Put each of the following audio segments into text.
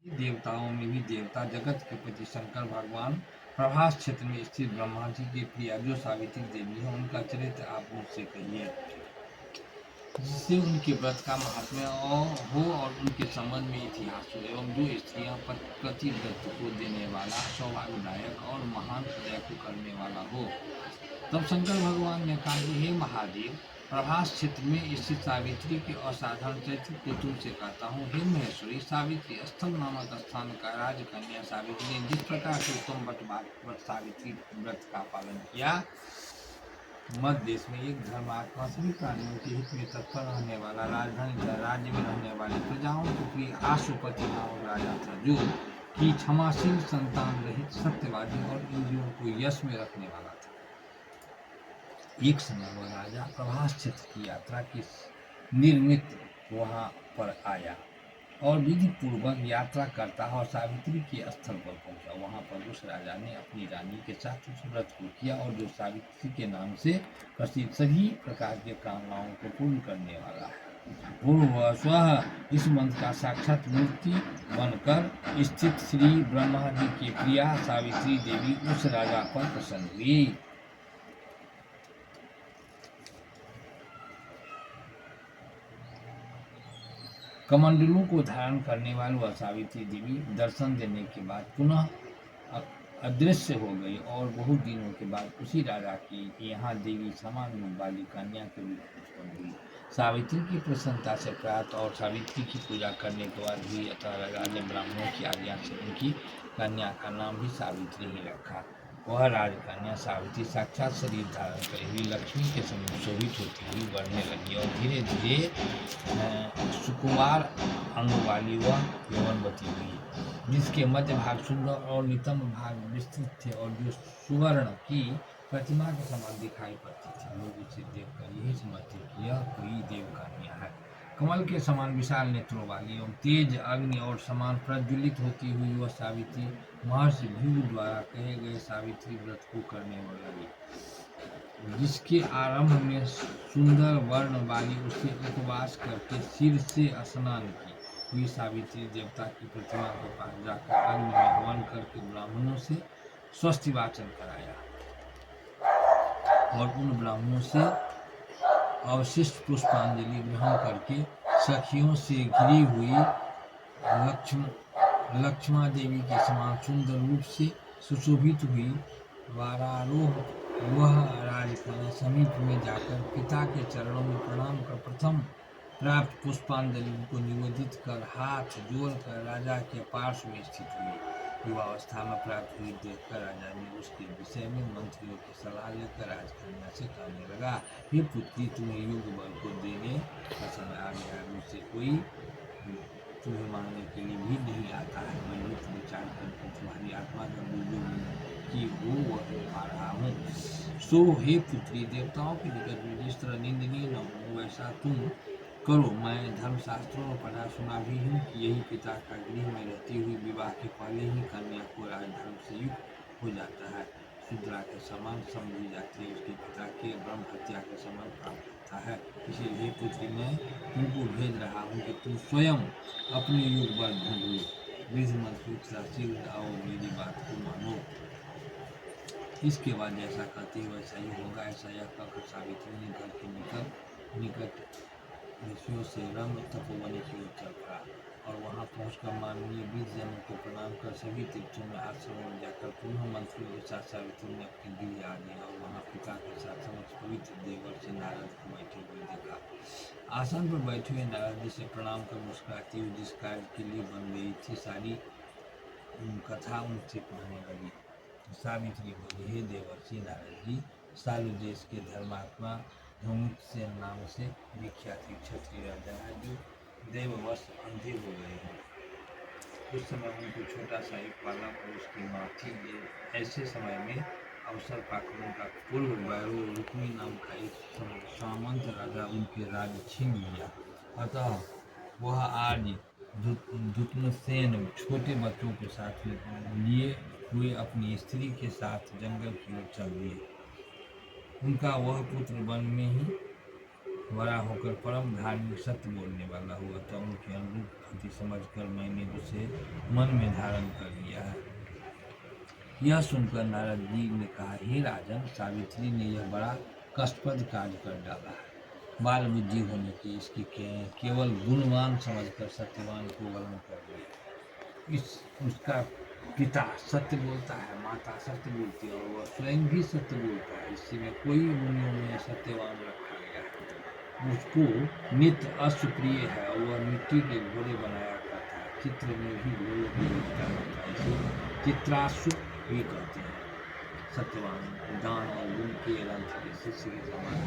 देवताओं में भी देवता जगत के पति शंकर भगवान प्रभास क्षेत्र में स्थित ब्रह्मा जी की प्रिया जो सावित्री देवी है, उनका चरित्र आप मुझसे कहिए, जिससे उनके व्रत का महात्म्य हो और उनके संबंध में इतिहास हो, एवं जो स्त्रियां प्रतिव्रत को देने वाला, सौभाग्यदायक और महान हृदय को करने वाला हो। तब शंकर भगवान ने कहा कि हे महादेव, प्रभास क्षेत्र में स्थित सावित्री के असाधारण चरित्र को तुमसे कहता हूँ। हे महेश्वरी, सावित्री स्थल नामक स्थान का राजकन्या सावित्री ने जिस प्रकार से उत्तम व्रत सावित्री व्रत का पालन किया, मध्य देश में एक धर्मात्मा सभी प्राणियों के हित में तत्पर रहने वाला, राजधानी राज्य में रहने वाले प्रजाओं को प्रिय आशुपति नामक राजा था, जो कि क्षमाशील, संतान रहित, सत्यवादी और इंद्रियों को यश में रखने वाला था। एक समय वह राजा प्रभास क्षेत्र की यात्रा के निर्मित वहां पर आया और विधि पूर्वक यात्रा करता और सावित्री के स्थल पर पहुंचा। वहां पर उस राजा ने अपनी रानी के साथ उस व्रत को किया और जो सावित्री के नाम से प्रसिद्ध सभी प्रकार के कामनाओं को पूर्ण करने वाला है। पूर्व स्वः इस मंत्र का साक्षात मूर्ति बनकर स्थित श्री ब्रह्मा जी की प्रिया सावित्री देवी उस राजा पर प्रसन्न हुई। कमंडलों को धारण करने वाली वह सावित्री देवी दर्शन देने के बाद पुनः अदृश्य हो गई और बहुत दिनों के बाद उसी राजा की यहाँ देवी समान रूप वाली कन्या के रूप में उत्पन्न हुई। सावित्री की प्रसन्नता से प्राप्त और सावित्री की पूजा करने के बाद भी अतः राजा ने ब्राह्मणों की आज्ञा से उनकी कन्या का नाम भी सावित्री ही रखा। वह राजकन्या सावित्री साक्षात शरीर धारण करी हुई लक्ष्मी के समीप शोभित होती हुई बढ़ने लगी और धीरे धीरे सुकुमार अंग वाली वह यौवनवती हुई, जिसके मध्य भाग सुंदर और नितंब भाग विस्तृत थे और जो सुवर्ण की प्रतिमा के समान दिखाई पड़ती थी। लोग इसे देखकर यही समझते कि यह कोई देव कन्या है। कमल के समान विशाल नेत्रों वाली एवं तेज अग्नि और समान प्रज्वलित होती हुई वह सावित्री महर्षि भृगु द्वारा कहे गए सावित्री व्रत को करने लगी, जिसके आरंभ में सुंदर वर्ण वाली उसे उपवास करके सिर से स्नान की हुई सावित्री देवता की प्रतिमा के पास जाकर अग्नि में हवन करके ब्राह्मणों से स्वस्ति वाचन कराया और उन ब्राह्मणों से अवशिष्ट पुष्पांजलि ग्रहण करके सखियों से घिरी हुई लक्ष्मा देवी के समान सुंदर रूप से सुशोभित हुई वारारोह वह राजकन्या समीप में जाकर पिता के चरणों में प्रणाम कर प्रथम प्राप्त पुष्पांजलि को निवेदित कर हाथ जोड़कर राजा के पार्श्व में स्थित हुई। युवावस्था में प्राप्त हुई देखकर राजा ने उसके विषय में मंत्रियों की सलाह लेकर राजकन्या से कहने लगा, हे पुत्री, तुम्हें युग बल को देने का समय आ गया। मुझसे कोई तुम्हें मांगने के लिए भी नहीं आता है। मैं युक्त विचार करके तुम्हारी आत्मा का जो की हो वह पा रहा हूँ। सो हे पुत्री, देवताओं के निकट में जिस तरह निंदनीय न हो वैसा तुम करो। मैं धर्मशास्त्रों में पढ़ा सुना भी हूँ कि यही पिता का गृह में रहती हुई विवाह के पहले ही कन्या को राजधर्म से युक्त हो जाता है, शूद्रा के समान समझी जाती है, उसके पिता के ब्रह्म हत्या के समान प्राप्त होता है। इसलिए हे पुत्री, मैं तुमको भेज रहा हूँ कि तुम स्वयं अपने युग बल ढूंढो। वृद्ध मंत्री शीघ्र आओ, मेरी बात को मानो। इसके बाद जैसा कहती है वैसा ही होगा। ऐसा यह कहकर सावित्री ने घर के निकट ऋषियों से रंग तपोवन की ओर चल पड़ा और वहां पहुंचकर माननीय वृद्ध जनों को प्रणाम कर सभी तीर्थों में आश्रम में जाकर पुनः मंत्रियों के साथ सावित्री ने अपने गृह आ गई और वहां पिता के साथ समस्त पवित्र देवर से नारद को बैठे हुए देखा। आसन पर बैठे हुए नारद जी से प्रणाम कर मुस्कुराती हुई जिस कार्य के लिए बन गई थी सारी कथा उनसे कहने लगी। सावित्री बोली, हे देवर्षि नारद जी, सालु देश के धर्मात्मा धूमसेन नाम से विख्यात क्षत्रिय राजा है जो देववश अंधे हो गए हैं। उस समय उनको छोटा सा एक बालक और उसकी माँ थी। ऐसे समय में अवसर पाकर उनका पूर्व वैरो रुक्मी नाम का एक सामंत राजा उनके राज्य छीन लिया। अतः वह आज धूम्रसेन छोटे बच्चों के साथ लिए हुए अपनी स्त्री के साथ जंगल की ओर चल दिए। उनका वह पुत्र वन में ही बड़ा होकर परम धार्मिक सत्य बोलने वाला हुआ तो उनके अनुरूप पति समझकर मैंने उसे मन में धारण कर लिया है। यह सुनकर नारद जी ने कहा, हे राजन, सावित्री ने यह बड़ा कष्टप्रद कार्य कर डाला है। बाल बुद्धि होने के इसके केवल गुणवान समझकर सत्यवान को वर्ण कर दिया। इस उसका पिता सत्य बोलता है, माता सत्य बोलती है और वह स्वयं भी सत्य बोलता है। इसी में कोई मुनियों में सत्यवान रखा गया है। उसको नित्य अश्वप्रिय है और वह मिट्टी के घोड़े बनाया करता है। चित्र में भी घोड़ों की होता है, इसे चित्राश्व भी कहते हैं। सत्यवान दान और गुण के ग्रंथ के शिष्य के समान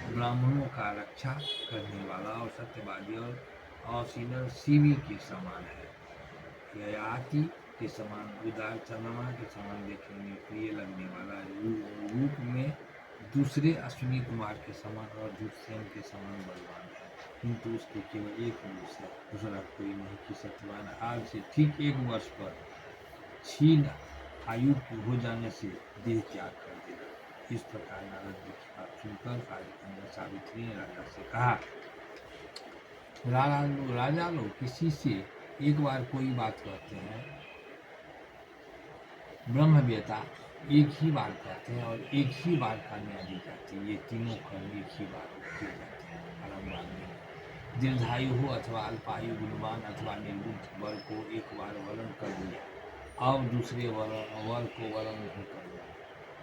ब्राह्मणों का रक्षा करने वाला और सत्यवादी और अवसीदर शिवी के समान है। ययाति के समान उदार, चंद्रमा के समान देखने में प्रिय लगने वाला, रूप में दूसरे अश्विनी कुमार के समान और धूतसेन के समान बलवान है। किंतु उसके केवल एक दोष है, दूसरा कोई नहीं कि सत्यवान आज से ठीक 1 वर्ष पर क्षीण आयु हो जाने से देह त्याग कर देगा। इस प्रकार नारद जी की बात सुनकर कालिकंदा सावित्री ने राजा से कहा, राजा लोग किसी से एक बार कोई बात कहते हैं, ब्रह्मवेता एक ही बार कहते हैं और एक ही बार करने दी जाती है। ये तीनों कर्म एक ही बार किए जाते हैं। आरंभ में दीर्घायु हो अथवा अल्पायु, गुणवान अथवा निर्बुद्ध वर को एक बार वर्ण कर दिया, अब दूसरे वर को वर्ण नहीं करना।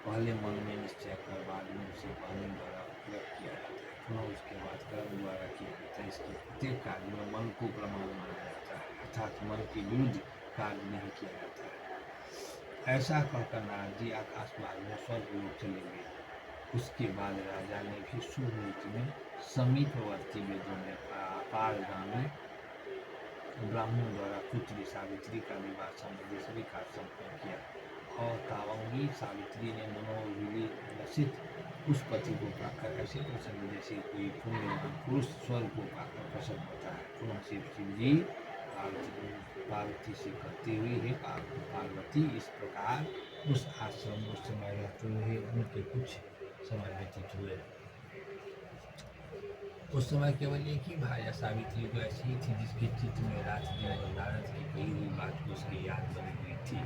पहले मन में निश्चय कर बाद में उसे वाणी द्वारा व्यक्त किया जाता है, पुनः उसके बाद कर्म द्वारा किया जाता है। इसके प्रत्येक कार्य में मन को प्रमाण माना जाता है, अर्थात मन के विरुद्ध कार्य नहीं किया जाता है। ऐसा कहकर नारद जी आकाश मार्ग में स्वर्ग लोक चले गए। उसके बाद राजा ने भी सुमुहूर्त में समीपवर्ती वेदों में पारगामी ब्राह्मण द्वारा पुत्री सावित्री का विवाह संबंधी सभी कार्य संपन्न किया और तावंगी सावित्री ने मनोविलसित उस पति को पाकर ऐसे प्रसन्न जैसे कोई पुण्यवान पुरुष स्वर्ग को पाकर प्रसन्न होता है। पुनः शिव जी पार्वती से कहते हुए, हे पार्वती, इस प्रकार उस आश्रम उस समय रहते हुए उनके कुछ समय व्यतीत हुए। उस समय केवल एक ही भार्या सावित्री को ऐसी ही थी जिसके चित्त में रात दिन नारद की कही हुई बात को उसकी याद बनी हुई थी।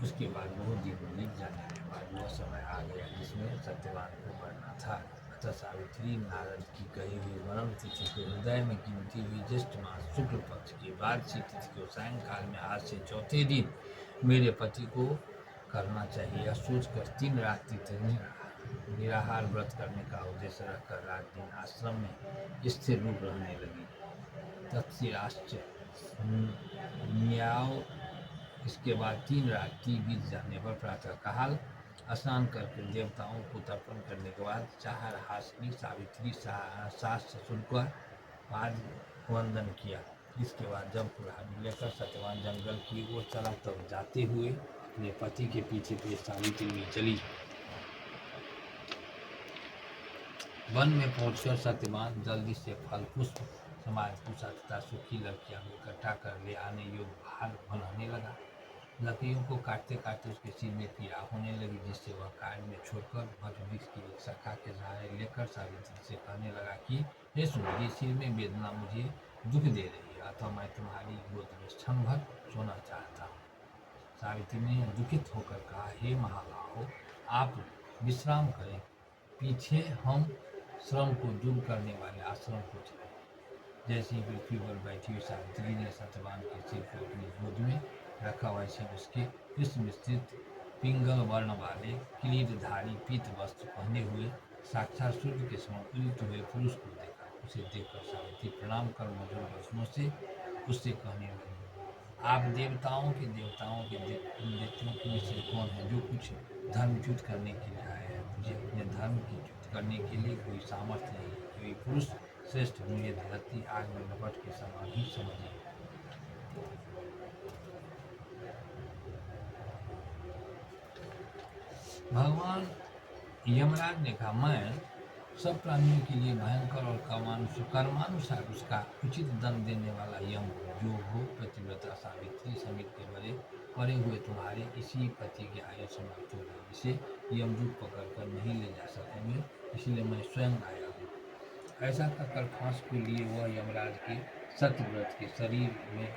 उसके बाद बहुत दिन बीत जाने के बाद वह समय आ गया जिसमें सत्यवान को मरना था। अतः सावित्री नारद की कही हुई मरण तिथि को हृदय में गिनती हुई ज्येष्ठ मास शुक्ल पक्ष की द्वादशी तिथि को सायंकाल में आज से चौथे दिन मेरे पति को करना चाहिए, यह सोचकर 3 रात्रि निराहार व्रत करने का उद्देश्य रखकर रात दिन आश्रम में स्थिर रूप रहने लगी। तत्शिराश्च न्याव। इसके बाद 3 रात्रि बीत जाने पर प्रातः काल स्नान करके देवताओं को तर्पण करने के बाद चार हासनी सावित्री सास ससुर का पाद वंदन किया। इसके बाद जब कुल्हाड़ी लेकर सत्यवान जंगल की ओर चला तब जाते हुए अपने पति के पीछे पीछे सावित्री चली। वन में पहुंचकर सत्यवान जल्दी से फल पुष्प समाज पूछा तथा सूखी लड़कियां इकट्ठा कर ले आने योग्य भार बनाने लगा। लकड़ियों को काटते काटते उसके सिर में पीड़ा होने लगी, जिससे वह कार्य में छोड़कर वृक्ष की एक शाखा के सहारे लेकर सावित्री से कहने लगा कि हे सुंदरी, सिर में वेदना मुझे दुख दे रही है, अतः मैं तुम्हारी गोद में क्षण भर सोना चाहता हूँ। सावित्री ने दुखित होकर कहा, हे महाबाहो, आप विश्राम करें, पीछे हम श्रम को दूर करने वाले आश्रम को चले। जैसे ही पृथ्वी पर बैठी हुई सावित्री ने सत्यवान के सिर को अपनी गोद में रखा, वैसे उसके कृष्ण विस्तृत पिंगल वर्ण वाले किरीटधारी पीत वस्त्र पहने हुए साक्षात सूर्य के समान उदित हुए पुरुष को देखा। उसे देखकर सावित्री प्रणाम कर मधुर वचनों से उससे कहने लगी, आप देवताओं के दैत्यों में से कौन है जो कुछ धर्मच्युत करने के लिए आए हैं? मुझे अपने धर्म की च्युत करने के लिए कोई सामर्थ्य नहीं। कोई पुरुष श्रेष्ठ मुझे धरती आग में लपट के समान ही समझे। भगवान यमराज ने कहा, मैं सब प्राणियों के लिए भयंकर और कर्मानुसार उसका उचित दंड देने वाला यम जो हो पतिव्रता सावित्री समेत के बड़े पड़े हुए तुम्हारे इसी पति की आयु समाप्त हो जाने से यमदूत पकड़कर नहीं ले जा सकेंगे, इसलिए मैं स्वयं आया हूँ। ऐसा कहकर फांस को लिए वह यमराज के सत्यव्रत के शरीर में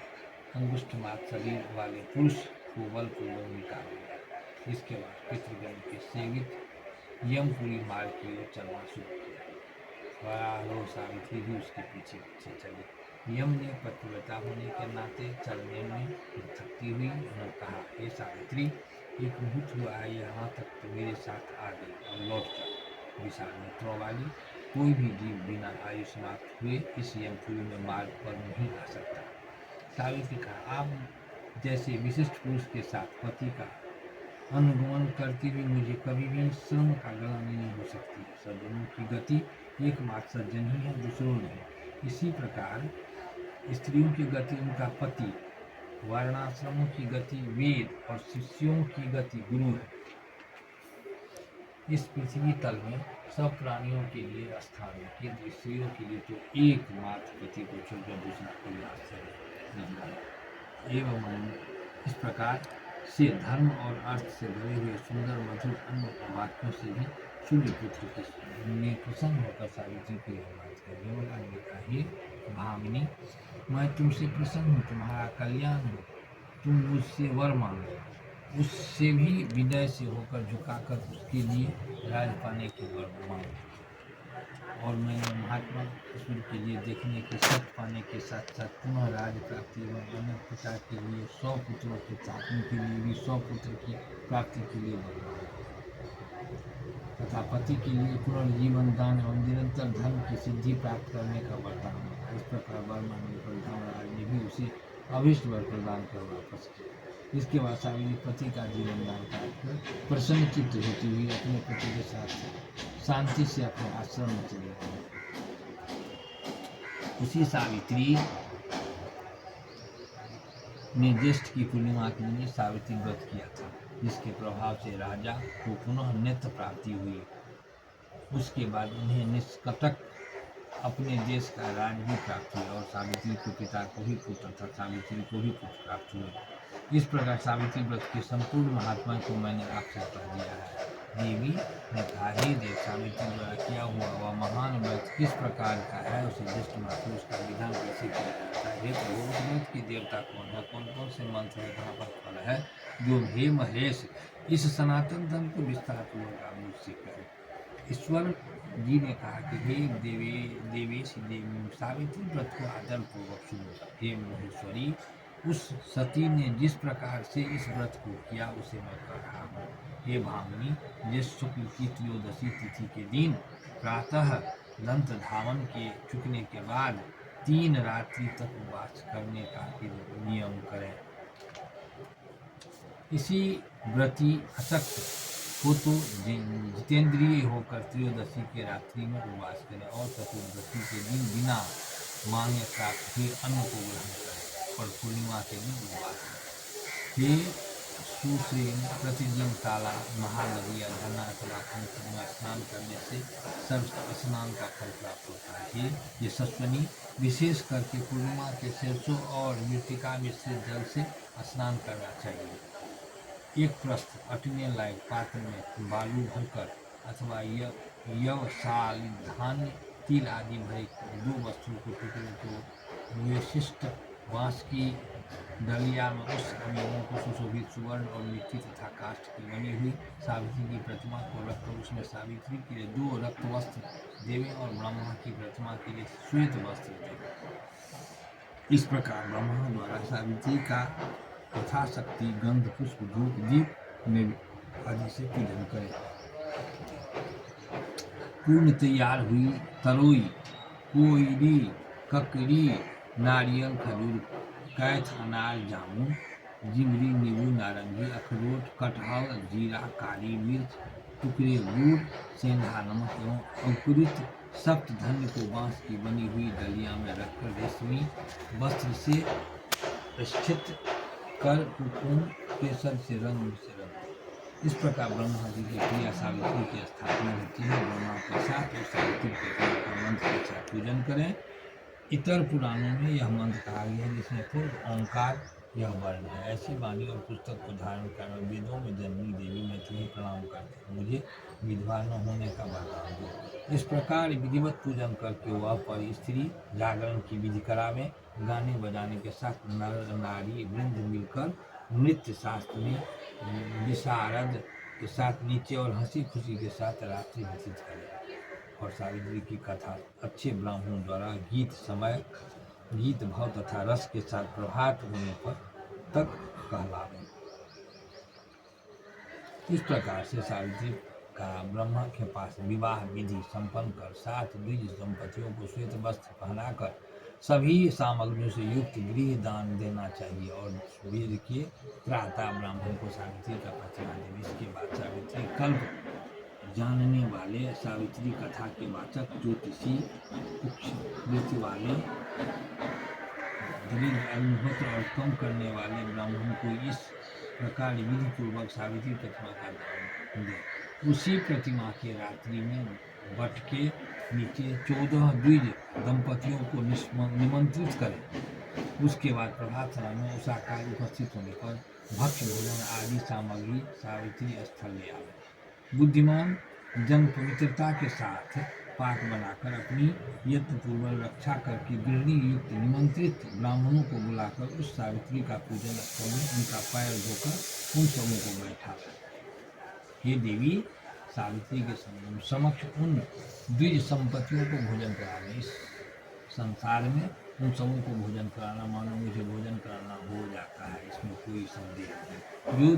अंगुष्ठ मात्र शरीर वाले पुरुष को बलपूर्वक निकाल दिया। इसके बाद पितृगण के सेवित यमपुरी मार्ग की ओर चलना शुरू किया। वराह सावित्री भी उसके पीछे पीछे चली। यम ने पतिव्रता होने के नाते चलने में थकती हुई उन्हें कहा, हे सावित्री, एक मुहूर्त हुआ है, यहाँ तक तो मेरे साथ आ गई और लौट जाओ। विशाल नेत्रों वाली कोई भी जीव बिना आयु समाप्त हुए इस यमपुरी में मार्ग पर नहीं आ सकता। सावित्री कहा, आप जैसे विशिष्ट पुरुष के साथ पति का अनुगमन करती हुई मुझे कभी भी श्रम का गलानी नहीं हो सकती। सज्जनों की गति एकमात्र सज्जन ही है, दूसरों नहीं। इसी प्रकार स्त्रियों की गति उनका पति, वर्णाश्रमों की गति वेद और शिष्यों की गति गुरु है। इस पृथ्वी तल में सब प्राणियों के लिए स्थान है, किंतु स्त्रियों के लिए तो एकमात्र पति को छोड़कर दूसरा कोई आश्रय नहीं है। एवं इस प्रकार से धर्म और अर्थ से भरे हुए सुंदर मधुर अन्य वाक्यों से भी सूर्यपुत्र ने प्रसन्न होकर सावित्री को यह बात कही। यमराज ने कहा, हे भामिनी, मैं तुमसे प्रसन्न हूँ, तुम्हारा कल्याण हो, तुम मुझसे वर मांगो। उससे भी विनय से होकर झुकाकर उसके लिए राज पाने के वर मांगो। और मैंने महात्मा ईश्वर के लिए देखने के सत्य पाने के साथ साथ पुनः राज प्राप्ति एवं अन्य पिता के लिए 100 पुत्रों के साथ उनके लिए भी 100 पुत्र की प्राप्ति के लिए वर तथा पति के लिए पुनर्जीवन दान एवं निरंतर धर्म की सिद्धि प्राप्त करने का वरदान मांगा। इस प्रकार वर मांगने पर धर्मराज ने भी उसे अभिष्ट वर प्रदान कर वापस किया। इसके बाद सावित्री पति का जीवन दान कर प्रसन्न चित्त होती हुई अपने पति के साथ शांति से अपने आश्रम में चले गए। उसी सावित्री ने ज्येष्ठ की पूर्णिमा के दिन सावित्री व्रत किया था, जिसके प्रभाव से राजा को पुनः नेत्र प्राप्ति हुई। उसके बाद उन्हें निष्कटक अपने देश का राज भी प्राप्त हुआ और सावित्री के पिता को भी पुत्र तथा सावित्री को भी पुत्र प्राप्त हुए। इस प्रकार सावित्री व्रत के संपूर्ण महात्मा को मैंने आपसे कह दिया है। देवी ने कहा, हे देव, सावित्री द्वारा किया हुआ वह महान व्रत किस प्रकार का है, उसे दृष्ट मात्र उसका विधान कैसे किया जाता है। हे प्रभु, उस व्रत के देवता कौन है, कौन कौन से मंत्र है, कहाँ पर फल है, जो हे महेश इस सनातन धर्म को विस्तार पूर्वक आप मुझसे करें। ईश्वर जी ने कहा कि हे देवेश देवी, सावित्री व्रत को आदर पूर्वक सुनो। हे महेश्वरी, उस सती ने जिस प्रकार से इस व्रत को किया उसे मैं कर रहा हूँ। हे भामिनी, जिस शुक्ल की त्रयोदशी तिथि के दिन प्रातः दंत धावन के चुकने के बाद 3 रात्रि तक उपवास करने का नियम करें। इसी व्रती अशक्त हो तो जितेंद्रिय होकर त्रयोदशी के रात्रि में उपवास करें और चतुर्दशी के दिन बिना मांगे प्राप्त हुए अन्न को ग्रहण करें और पूर्णिमा के दिन उपवास करें। हे सुश्रेण, प्रतिदिन तालाब, महानदी या झरना अथवा खंड में स्नान करने से सर्व स्नान का फल प्राप्त होता है। ये यशस्विनी, विशेष करके पूर्णिमा के सरसों और मृतिका मिश्रित जल से स्नान करना चाहिए। एक प्रस्थ अटने लायक पात्र में बालू भरकर अथवा यवसाल, धान्य, तिल आदि भरे 2 वस्तुओं को टुकड़े को विशिष्ट बांस की डलिया में उस अमीरों को सुशोभित सुवर्ण और मिट्टी तथा काष्ठ की बनी हुई सावित्री की प्रतिमा को रखकर उसमें सावित्री के लिए 2 रक्त वस्त्र देवें और ब्रह्मा की प्रतिमा के लिए श्वेत वस्त्र देवें। इस प्रकार ब्रह्मा द्वारा सावित्री का यथाशक्ति गंध, पुष्प, धूप, दीप में आदि से पूजन करें। पूर्ण तैयार हुई तरोई, कोयरी, ककड़ी, नारियल, खजूर, कैथ, अनार, जामुन, जिमरी, नींबू, नारंगी, अखरोट, कटहल, जीरा, काली मिर्च, टुकड़े गुड़, सेंधा नमक एवं अंकुरित सप्त धन्य को बांस की बनी हुई डलिया में रखकर रेशमी वस्त्र से स्थित कर कुमकुम केसर से रंग। इस प्रकार ब्रह्मा जी की प्रिया सावित्री की स्थापना होती है। ब्रह्मा के साथ और सावित्री प्रतिमा का मंत्र के साथ पूजन करें। इतर पुराणों में यह मंत्र कहा गया है, जिसमें पूर्व ओंकार यह वर्ण है। ऐसी वाणी और पुस्तक को धारण कर वेदों में जन्मी देवी मैं तुम्हें प्रणाम करती हूँ, मुझे विधवा न होने का वरदान दो। इस प्रकार विधिवत पूजन करके वह पर स्त्री जागरण की विधि करावे। गाने बजाने के साथ नर नारी वृंद मिलकर नृत्य शास्त्र में विशारद के साथ नीचे और हंसी खुशी के साथ रात्रि व्यतीत करें। और सावित्री की कथा अच्छे ब्राह्मणों द्वारा गीत भाव तथा रस के साथ प्रभात होने पर तक कहलावे। इस प्रकार से सावित्री का ब्रह्मा के पास विवाह विधि संपन्न कर 7 द्विज दंपतियों को श्वेत वस्त्र पहनाकर सभी सामग्रियों से युक्त गृह दान देना चाहिए और वेद के त्राता ब्राह्मण को सावित्री का प्रतिमा देवे। इसके बाद सावित्री कल्प जानने वाले, सावित्री कथा के वाचक, ज्योतिषी, वृत्ति वाले, दृढ़ अग्निहोत्र और कम करने वाले ब्राह्मण को इस प्रकार विधि पूर्वक सावित्री प्रतिमा का दान दे। उसी प्रतिमा के रात्रि में वट के नीचे 14 द्विज दंपतियों को निमंत्रित करें। उसके बाद प्रभात समय में उस आकार उपस्थित होने पर भक्ष्य भोजन आदि सामग्री सावित्री स्थल ले आवे। बुद्धिमान जन पवित्रता के साथ पाक बनाकर अपनी यत्नपूर्वक रक्षा करके गृहिणी युक्त निमंत्रित ब्राह्मणों को बुलाकर उस सावित्री का पूजन स्थल में उनका पैर धोकर उन सबों को बैठा। हे देवी, सावित्री के समक्ष उन द्विज संपत्तियों को भोजन कराना। इस संसार में उन सबों को भोजन कराना मानो मुझे भोजन कराना हो जाता है, इसमें कोई संदेह नहीं। जो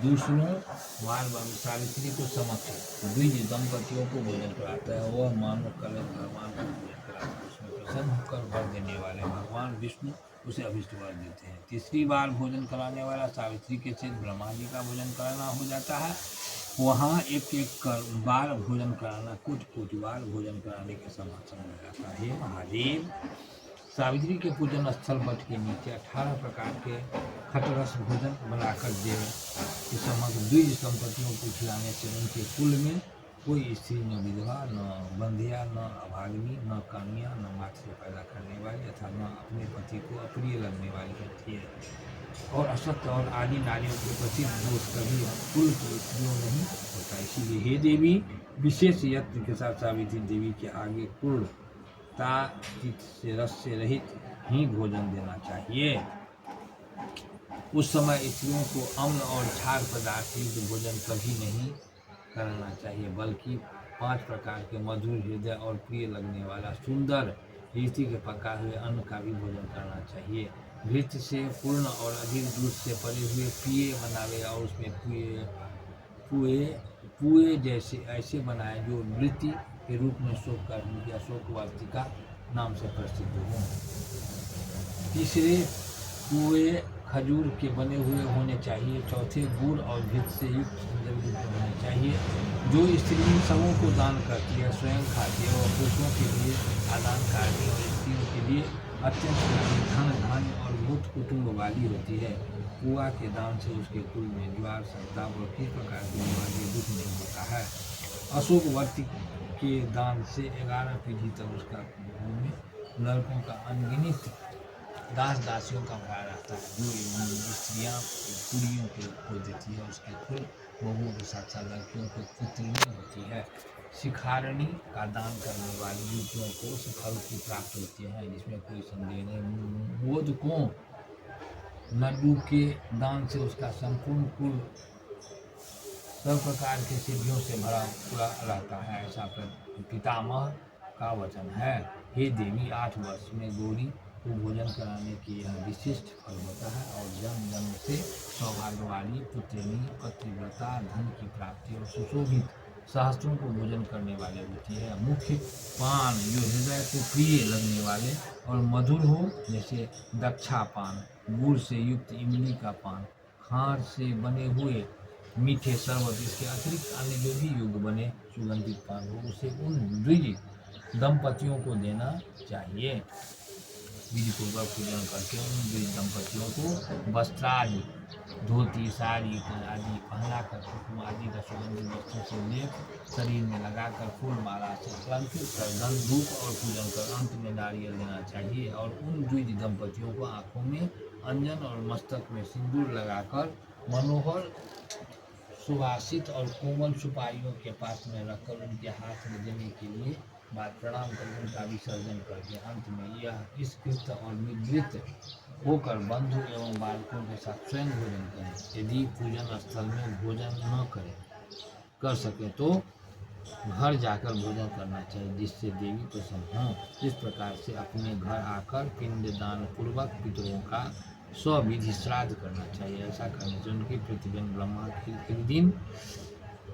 दूसरों बार सावित्री को समक्ष द्विज दंपतियों को भोजन कराता है वह मानो कल भगवान को भोजन कराता है। उसमें प्रसन्न होकर वर देने वाले भगवान विष्णु उसे अभिष्ट वर देते हैं। तीसरी बार भोजन कराने वाला सावित्री के सिद्ध ब्रह्मा जी का भोजन कराना हो जाता है। वहाँ एक एक बार भोजन कराना कोटि बार भोजन कराने के समान हो जाता है। हे महादेव, सावित्री के पूजन स्थल वट के नीचे 18 प्रकार के खटरस भोजन बनाकर देव के समग्र द्विज संपत्तियों को खिलाने से उनके कुल में कोई स्त्री न विधवा, न बंधिया, न अभागिनी, न कानिया, न मातृ पैदा करने वाली अथवा न अपने पति को अप्रिय लगने वाली होती है। और असत्य और आदि नारियों के प्रति दोष कभी कुल की स्त्रियों नहीं होता। इसीलिए हे देवी, विशेष यत्न के साथ सावित्री देवी के आगे पूर्णता से रस से रहित ही भोजन देना चाहिए। उस समय स्त्रियों को अम्ल और क्षार पदार्थ युक्त भोजन कभी नहीं करना चाहिए, बल्कि 5 प्रकार के मधुर, हृदय और प्रिय लगने वाला सुंदर रीति के पका हुए अन्न का भी भोजन करना चाहिए। घृत से पूर्ण और अधिक दूध से परे हुए पिए बनावे और उसमें पुए जैसे ऐसे बनाए जो वृत्ति के रूप में शोक करने की अशोक वार्तिका नाम से प्रसिद्ध हो। तीसरे पुए खजूर के बने हुए होने चाहिए। चौथे गुड़ और घृत से युक्त सुंदर गुड़ होने चाहिए। जो स्त्री इन सबों को दान करती है स्वयं खाती है और पुरुषों के लिए आदानकारी और स्त्रियों के लिए अत्यंत धन धान्य और भूत कुटुंब वाली होती है। पुआ के दान से उसके कुल में ज्वार, संताप और किस प्रकार की बीमारी दुख नहीं होता है। अशोक वर्ती के दान से 11 पीढ़ी तक उसका भूमि में लड़कों का अनगिनत दास दासियों का भरा रहता है। जो स्त्रियाँ कुड़ियों को देती है उसके कुल बहुओं के साथ साथ लड़कियों को पुत्री होती है। शिखारणी का दान करने वाली युवतियों को उस फल की प्राप्त होती है जिसमें कोई संदेह नहीं। मोदकों लड्डू के दान से उसका संपूर्ण कुल सब प्रकार के सिद्धियों से भरा पूरा रहता है, ऐसा पितामह का वचन है। हे देवी, 8 वर्ष में गौरी को भोजन कराने की यह विशिष्ट फल होता है और जन्म जन्म से सौभाग्यवाली, पुत्रिणी, पतिव्रता, धन की प्राप्ति और सुशोभित सहस्त्रों को भोजन करने वाले होती है। मुख्य पान जो हृदय को प्रिय लगने वाले और मधुर हो, जैसे दक्षा पान, गुड़ से युक्त इमली का पान, खार से बने हुए मीठे शरबत, इसके अतिरिक्त अन्य जो भी युग बने सुगंधित पान हो उसे उन द्विज दंपतियों को देना चाहिए। विधि पूर्वक पूजन करके उन द्विज दंपतियों को वस्त्रादि, धोती, साड़ी आदि पहनाकर कुकुम आदि का सुगंधित वस्त्रों से लेप शरीर में लगाकर फूल माला से अलंकृत कर धन धूप और पूजन कर अंत में नारियल देना चाहिए। और उन द्विज दंपतियों को आंखों में अंजन और मस्तक में सिंदूर लगाकर मनोहर सुवासित और कोमल सुपारियों के पास में रखकर उनके हाथ में देने के लिए बाद प्रणाम कर उनका विसर्जन कर दिया। अंत में यह इस कृत और निवृत्त होकर बंधु एवं बालकों के साथ स्वयं भोजन करें। यदि पूजन स्थल में भोजन न करें कर सके तो घर जाकर भोजन करना चाहिए, जिससे देवी प्रसन्न हो। इस प्रकार से अपने घर आकर पिंडदान पूर्वक पितरों का स्वविधि श्राद्ध करना चाहिए। ऐसा करने से उनके प्रतिदिन ब्रह्मा के एक दिन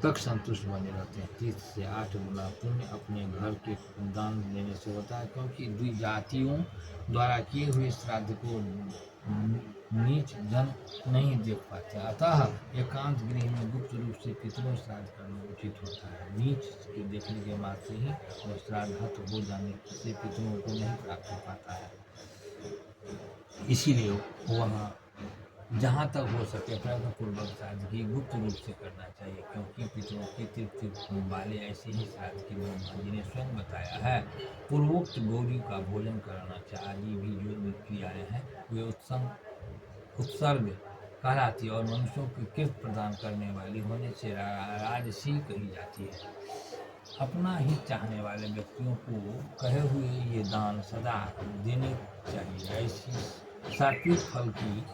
तक संतुष्ट बने रहते हैं। 30 से 8 गुना पुण्य अपने घर के दान देने से होता है, क्योंकि द्विजातियों द्वारा किए हुए श्राद्ध को नीच जन नहीं देख पाते। अतः एकांत गृह में गुप्त रूप से पितरों श्राद्ध करना उचित होता है। नीच के देखने के मात्र ही वह श्राद्धात हो जाने से पितरों को नहीं प्राप्त हो पाता है। इसीलिए वहाँ जहाँ तक हो सके प्रयत्न पूर्वक श्राद्ध की गुप्त रूप से करना चाहिए, क्योंकि पितरों के तृप्ति वाले ऐसे ही श्राद्ध की महिमा जिन्हें स्वयं बताया है। पूर्वोक्त गौरी का भोजन कराना चाहिए भी जो क्रियाएं हैं वे उत्सर्ग कहलाती है और मनुष्यों की कृत प्रदान करने वाली होने से राजसी कही जाती है। अपना ही चाहने वाले व्यक्तियों को कहे हुए ये दान सदा देने चाहिए। ऐसी सात्विक फल की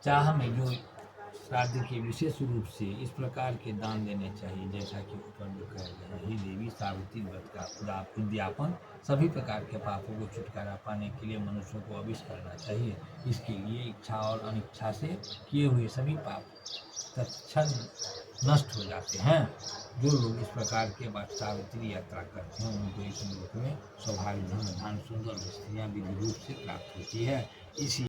चाह में जो श्राद्ध के विशेष रूप से इस प्रकार के दान देने चाहिए, जैसा कि ऊपर जो कह गए हैं। हे देवी, सावित्री व्रत का उद्यापन सभी प्रकार के पापों को छुटकारा पाने के लिए मनुष्यों को अवश्य करना चाहिए। इसके लिए इच्छा और अनिच्छा से किए हुए सभी पाप तत्क्षण नष्ट हो जाते हैं। जो लोग इस प्रकार के सावित्री यात्रा करते हैं उनको इस लोक में स्वाभाविक धन, सुंदर स्त्रियां विधि रूप से प्राप्त होती है। इसी